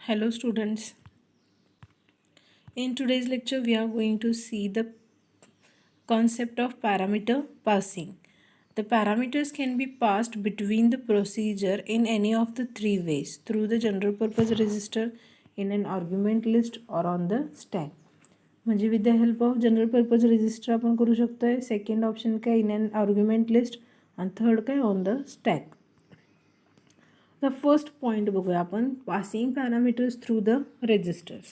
Hello students. In today's lecture we are going to see the concept of parameter passing. The parameters can be passed between the procedure in any of the three ways: through the general purpose register, in an argument list or on the stack. म्हणजे with the help of general purpose register आपण करू शकतोय. Second option काय in an argument list आणि third काय on the stack. The first point बघूया आपण passing parameters through the registers.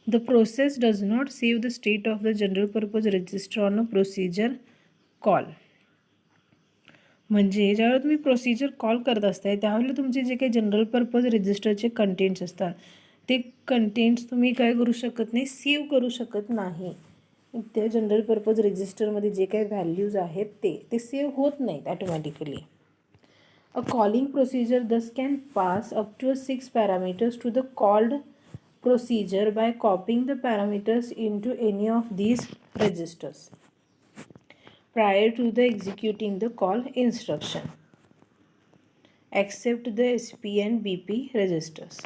The process does not save the state of the general purpose register on a procedure call. म्हणजे ज्यावेळेला तुम्ही procedure call करत असताय त्यावेळेला तुमचे जे काही जनरल पर्पज रजिस्टरचे कंटेंट्स असतात ते कंटेंट्स तुम्ही काय करू शकत नाही, सेव्ह करू शकत नाही. त्या जनरल पर्पज रजिस्टरमध्ये जे काही व्हॅल्यूज आहेत ते सेव्ह होत नाहीत automatically. A calling procedure thus can pass up to 6 parameters to the called procedure by copying the parameters into any of these registers prior to the executing the call instruction, except the SP and BP registers.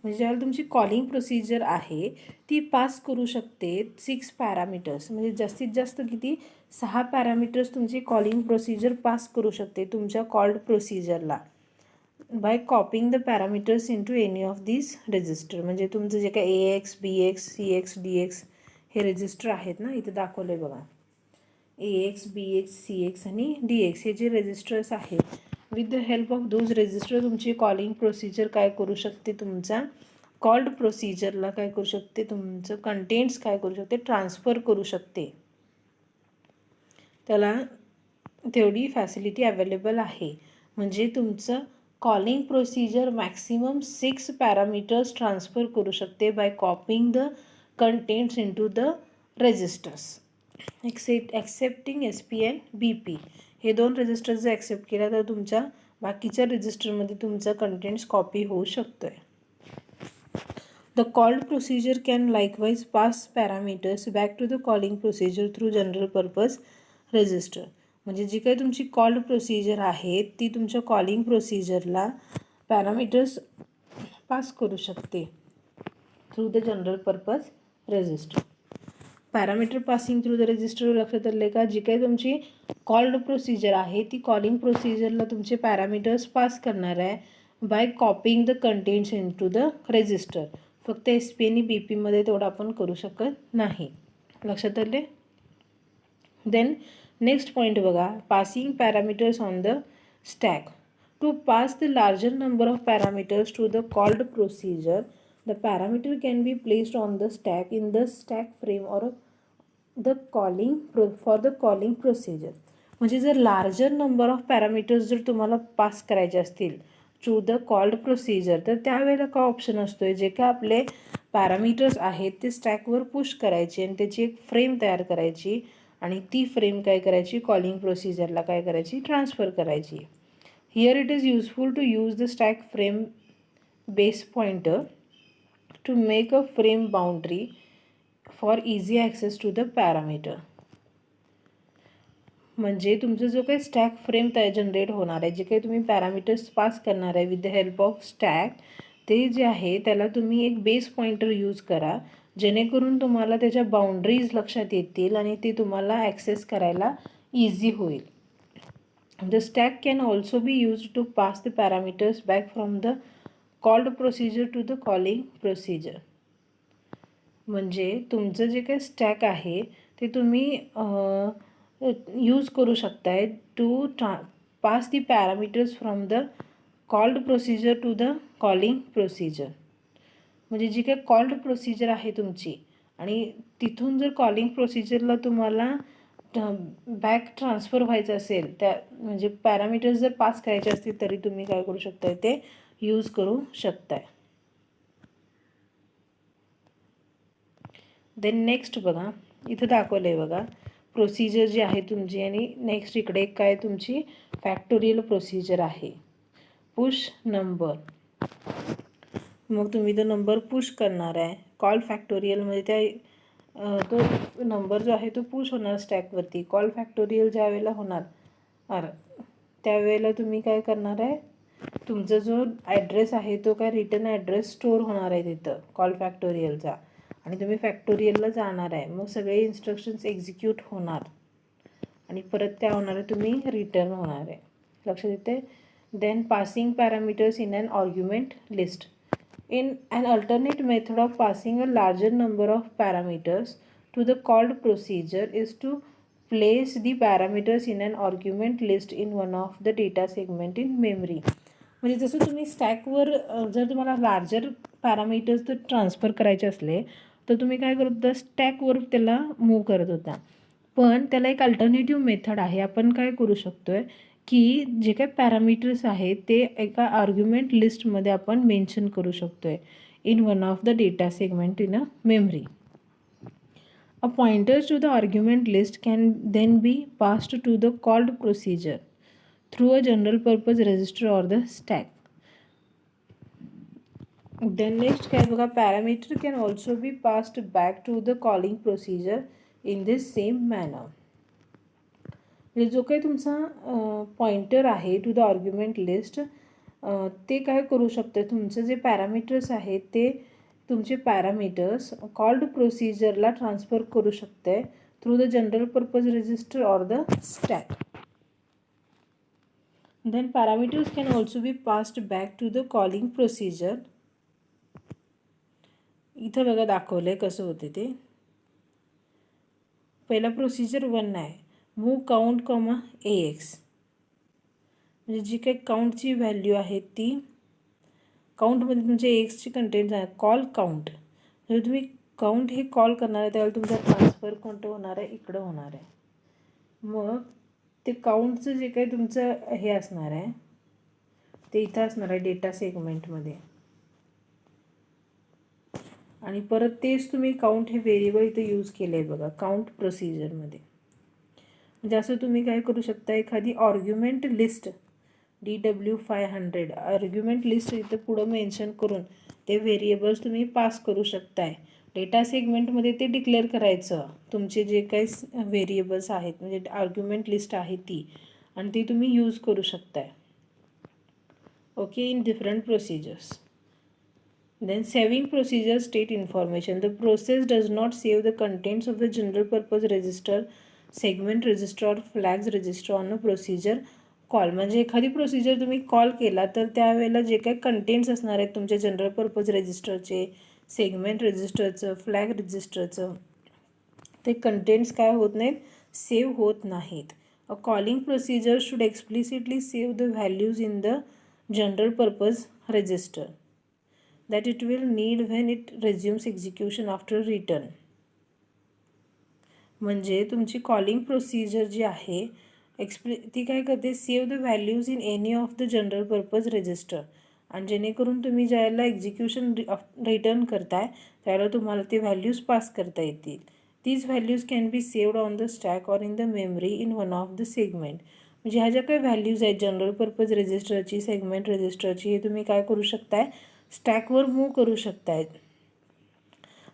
म्हणजे ज्यावेळेला तुमची calling procedure आहे ती pass करू शकते 6 parameters, म्हणजे जास्तीत जास्त किती 6 पॅरामीटर्स तुमची कॉलिंग प्रोसिजर पास करू शकते तुमच्या कॉल्ड प्रोसिजरला by copying the parameters into any of this register. म्हणजे तुमचं जे काय AX, BX, CX, DX हे रजिस्टर आहेत ना, इथे दाखवले बघा. AX, BX, CX आणि DX हे जे रजिस्टर्स आहेत, with the help of those register तुमची कॉलिंग प्रोसिजर काय करू शकते, तुमचा कॉल्ड प्रोसिजरला काय करू शकते, तुमचं कंटेंट्स काय करू शकते, ट्रान्सफर करू शकते. त्याला तेवढी फॅसिलिटी अवेलेबल आहे. म्हणजे तुमचं calling procedure maximum 6 parameters transfer करू शकते by copying the contents into the registers, excepting SP and BP. हे दोन रजिस्टर्स जर ॲक्सेप्ट केला तर तुमच्या बाकीच्या रजिस्टरमध्ये तुमचा कंटेंट्स कॉपी होऊ शकतो आहे. The called procedure can likewise pass parameters back to the calling procedure through general purpose register. म्हणजे जी काही तुमची कॉल्ड प्रोसिजर आहे ती तुमच्या कॉलिंग प्रोसिजरला पॅरामीटर्स पास करू शकते through the general purpose register. Parameter passing through the register लक्षात आले का? जी काही तुमची कॉल्ड प्रोसिजर आहे ती कॉलिंग प्रोसिजरला तुमचे पॅरामीटर्स पास करणार आहे by copying the contents into the register. फक्त SP आणि BPमध्ये तेवढं आपण करू शकत नाही. लक्षात आले? देन नेक्स्ट पॉईंट बघा, passing parameters on the stack. To pass the larger number of parameters to the called procedure, the parameter can be placed on the stack in the stack frame or the for the calling procedure. म्हणजे जर larger number of parameters जर तुम्हाला pass करायचे असतील to the called procedure, तर त्यावेळेला काय option असतोय, जे काय आपले पॅरामीटर्स आहेत ते स्टॅकवर पुश करायचे आणि त्याची एक फ्रेम तयार करायची आणि ती फ्रेम काय करायची, कॉलिंग प्रोसिजरला काय करायची, ट्रान्सफर करायची. Here it is useful to use the stack frame base pointer to make a frame boundary for easy access to the parameter. म्हणजे तुमचं जो काही स्टॅक फ्रेम तयार जनरेट होणार आहे, जे काही तुम्ही पॅरामीटर्स पास करणार आहे with the help of stack, ते जे आहे त्याला तुम्ही एक बेस पॉइंटर यूज करा जेणेकरून तुम्हाला त्याच्या बाउंड्रीज लक्षात येतील आणि ते तुम्हाला ॲक्सेस करायला इझी होईल. The stack can also be use to pass the parameters back from the called procedure to the calling procedure. म्हणजे तुमचं जे काही स्टॅक आहे ते तुम्ही यूज करू शकताय to pass the parameters from the called procedure to the calling procedure. म्हणजे जी काही कॉल्ड प्रोसिजर आहे तुमची आणि तिथून जर कॉलिंग प्रोसिजरला तुम्हाला बॅक ट्रान्सफर व्हायचं असेल, त्या म्हणजे पॅरामीटर्स जर पास करायचे असतील तरी तुम्ही काय करू शकताय, ते यूज करू शकताय. देन नेक्स्ट बघा, इथं दाखवलं आहे बघा प्रोसिजर जी आहे तुमची, आणि नेक्स्ट इकडे काय तुमची फॅक्टोरियल प्रोसिजर आहे. Push number. मग तुम्ही तो नंबर पुश करणार आहे. कॉल फॅक्टोरियलमध्ये त्या तो नंबर जो आहे तो पुश होणार स्टॅकवरती. कॉल फॅक्टोरियल ज्या वेळेला होणार त्यावेळेला तुम्ही काय करणार आहे, तुमचा जो ॲड्रेस आहे तो काय रिटर्न ॲड्रेस स्टोअर होणार आहे तिथं कॉल फॅक्टोरियलचा, आणि तुम्ही फॅक्टोरियलला जाणार आहे. मग सगळे इन्स्ट्रक्शन्स एक्झिक्यूट होणार आणि परत काय होणार आहे, तुम्ही रिटर्न होणार आहे. लक्षात येते. Then passing parameters in an argument list. In an alternate method of passing a larger number of parameters to the called procedure is to place the parameters in an argument list in one of the data segment in memory. म्हणजे जसं तुम्ही स्टॅकवर जर तुम्हाला larger parameters जर transfer करायचे असले तर तुम्ही काय करत होता, स्टॅकवर त्याला मूव्ह करत होता. पण त्याला एक अल्टरनेटिव्ह मेथड आहे. आपण काय करू शकतो आहे की जे काही पॅरामीटर्स आहेत ते एका आर्ग्युमेंट लिस्टमध्ये आपण मेन्शन करू शकतो आहे in one of the data segment in a memory. A pointer to the argument list can then be passed to the called procedure through a general purpose register or the stack. Then next काय बघा, parameter can also be passed back to the calling procedure in this same manner. म्हणजे जो काही तुमचा pointer आहे to the argument list, ते काय करू शकते, तुमचे जे पॅरामीटर्स आहेत ते तुमचे पॅरामीटर्स कॉल्ड प्रोसिजरला ट्रान्सफर करू शकते through the general purpose register or the stack. Then parameters can also be passed back to the calling procedure. इथं बघा दाखवलं आहे कसं होते ते. पहिला प्रोसिजर 1 आहे, मूव काउंट कॉमा AX. म्हणजे जी काही काउंटची व्हॅल्यू आहे ती काउंटमध्ये तुमचे AXची कंटेंट आहे कॉल काउंट. जर तुम्ही काउंट हे कॉल करणार आहे त्यावेळेला तुमचा ट्रान्सफर कोणतं होणार आहे, इकडं होणार आहे. मग ते काउंटचं जे काही तुमचं हे असणार आहे ते इथं असणार आहे डेटा सेगमेंटमध्ये, आणि परत तेच तुम्ही काउंट हे व्हेरिएबल इथं यूज केलं आहे बघा काउंट प्रोसिजरमध्ये. म्हणजे असं तुम्ही काय करू शकता, एखादी argument list DW500 argument list इथं पुढं मेन्शन करून ते व्हेरिएबल्स तुम्ही पास करू शकताय. डेटा सेगमेंटमध्ये ते डिक्लेअर करायचं तुमचे जे काही व्हेरिएबल्स आहेत, म्हणजे आर्ग्युमेंट लिस्ट आहे ती, आणि ती तुम्ही यूज करू शकताय. Okay, in different procedures. Then saving procedure state information. The process does not save the contents of the general purpose register, segment register or flags register on a procedure call. म्हणजे एखादी procedure तुम्ही call केला तर त्यावेळेला जे काही contents असणार आहेत तुमच्या जनरल पर्पज रजिस्टरचे, सेगमेंट रजिस्टरचं, फ्लॅग रजिस्टरचं, ते कंटेंट्स काय होत नाहीत, सेव्ह होत नाहीत. A calling procedure should explicitly save the values in the general purpose register that it will need when it resumes execution after return. म्हणजे तुमची कॉलिंग प्रोसिजर जी आहे ती काय करते, save the values in any of the general purpose register. आणि जेणेकरून तुम्ही ज्यावेळेला एक्झिक्युशन रिटर्न करताय त्यावेळेला तुम्हाला ते व्हॅल्यूज पास करता येतील. These values can be saved on the stack or in the memory in one of the segment. म्हणजे ह्या ज्या काही व्हॅल्यूज आहेत जनरल पर्पज रजिस्टरची, सेगमेंट रजिस्टरची, हे तुम्ही काय करू शकताय, स्टॅकवर मूव्ह करू शकताय,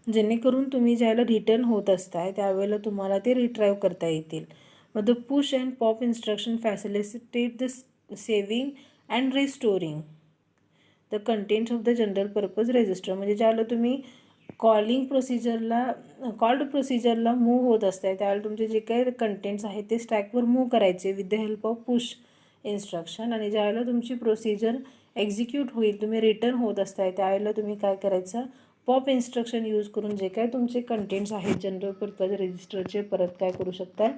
जेणेकरून तुम्ही ज्यावेळेला रिटर्न होत असताय त्यावेळेला तुम्हाला ते रिट्राईव्ह करता येतील. मग the push and pop instruction facilitate the saving and restoring the contents of the general purpose register. म्हणजे ज्यावेळेला तुम्ही कॉलिंग प्रोसिजरला कॉल्ड प्रोसिजरला मूव्ह होत असताय त्यावेळेला तुमचे जे काही कंटेंट्स आहेत ते स्टॅकवर मूव्ह करायचे with the help of push instruction. आणि ज्यावेळेला तुमची प्रोसिजर एक्झिक्यूट होईल, तुम्ही रिटर्न होत असताय त्यावेळेला तुम्ही काय करायचं, पॉप इन्स्ट्रक्शन यूज करून जे काय तुमचे कंटेंट्स आहेत जनरल पर्पज रजिस्टरचे परत काय करू शकताय,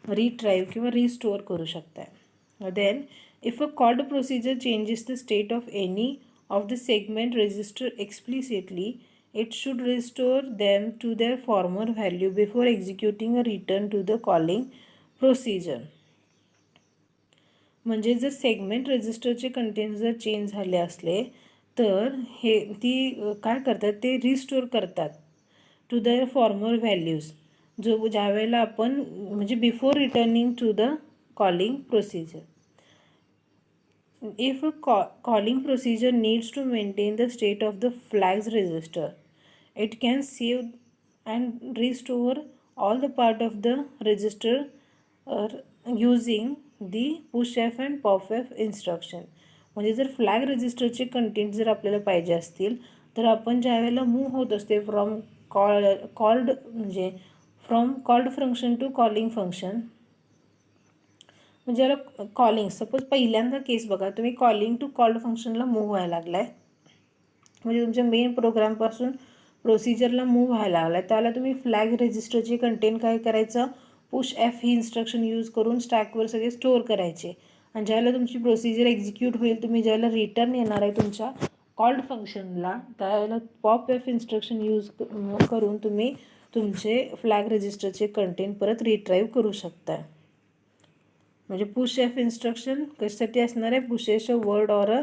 रिट्राईव्ह किंवा रिस्टोअर करू शकताय. Then if a called procedure changes the state of any of the segment register explicitly it should restore them to their former value before executing a return to the calling procedure. म्हणजे जर segment रजिस्टरचे content जर change झाले असले तर हे ती काय करतात, ते रिस्टोर करतात टू द फॉर्मर व्हॅल्यूज, जो ज्यावेळेला आपण म्हणजे before returning to the calling procedure. If a calling procedure needs to maintain the state of the flags register, it can save and restore all the part of the register using the pushf and popf instruction. म्हणजे जर flag रजिस्टरचे content जर आपल्याला पाहिजे असतील तर आपण ज्या वेळेला मूव्ह होत असते फ्रॉम कॉल्ड म्हणजे from called function to calling function, म्हणजे याला कॉलिंग सपोज पहिल्यांदा केस बघा, तुम्ही कॉलिंग टू कॉल्ड फंक्शनला मूव्ह व्हायला लागलाय, म्हणजे तुमच्या मेन प्रोग्रामपासून प्रोसिजरला मूव्ह व्हायला लागला आहे, त्याला तुम्ही फ्लॅग रजिस्टरचे कंटेंट काय करायचं, पुश एफ ही इन्स्ट्रक्शन यूज करून स्टॅकवर सगळे स्टोअर करायचे. आणि ज्यावेळेला तुमची प्रोसिजर एक्झिक्यूट होईल, तुम्ही ज्यावेळेला रिटर्न येणार आहे तुमच्या कॉल्ड फंक्शनला, त्यावेळेला पॉप एफ इन्स्ट्रक्शन यूज करून तुम्ही तुमचे फ्लॅग रजिस्टरचे कंटेंट परत रिट्राईव्ह करू शकता. म्हणजे पुश एफ इन्स्ट्रक्शन कशासाठी असणार आहे, pushes a word or a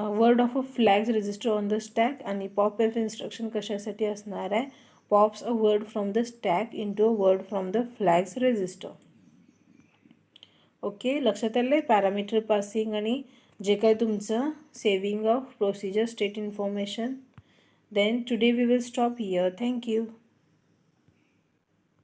word of a flags register on the stack. आणि पॉप एफ इन्स्ट्रक्शन कशासाठी असणार आहे, pops a word from the stack into a word from the flags register. Okay, लक्षात आलं आहे पॅरामीटर पासिंग आणि जे काय तुमचं saving of procedure state information. Then today we will stop here. Thank you.